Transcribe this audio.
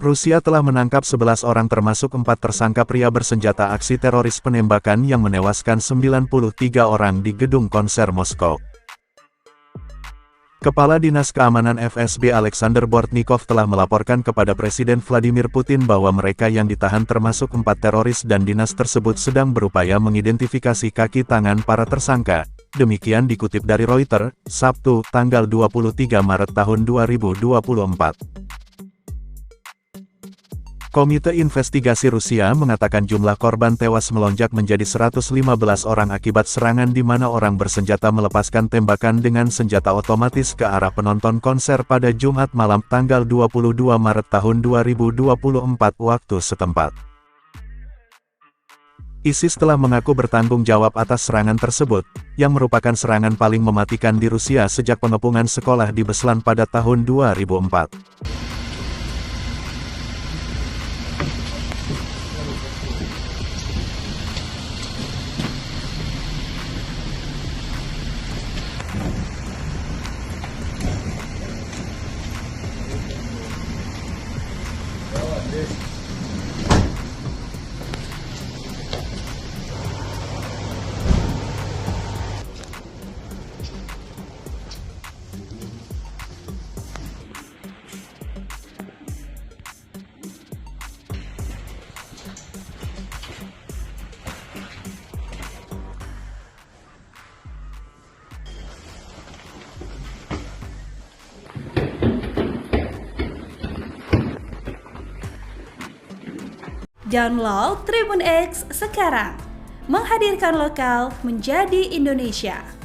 Rusia telah menangkap 11 orang termasuk 4 tersangka pria bersenjata aksi teroris penembakan yang menewaskan 93 orang di gedung konser Moskow. Kepala Dinas Keamanan FSB Alexander Bortnikov telah melaporkan kepada Presiden Vladimir Putin bahwa mereka yang ditahan termasuk 4 teroris dan dinas tersebut sedang berupaya mengidentifikasi kaki tangan para tersangka. Demikian dikutip dari Reuters, Sabtu, tanggal 23 Maret tahun 2024. Komite Investigasi Rusia mengatakan jumlah korban tewas melonjak menjadi 115 orang akibat serangan di mana orang bersenjata melepaskan tembakan dengan senjata otomatis ke arah penonton konser pada Jumat malam tanggal 22 Maret tahun 2024 waktu setempat. ISIS telah mengaku bertanggung jawab atas serangan tersebut, yang merupakan serangan paling mematikan di Rusia sejak pengepungan sekolah di Beslan pada tahun 2004. Download Tribun X sekarang, menghadirkan lokal menjadi Indonesia.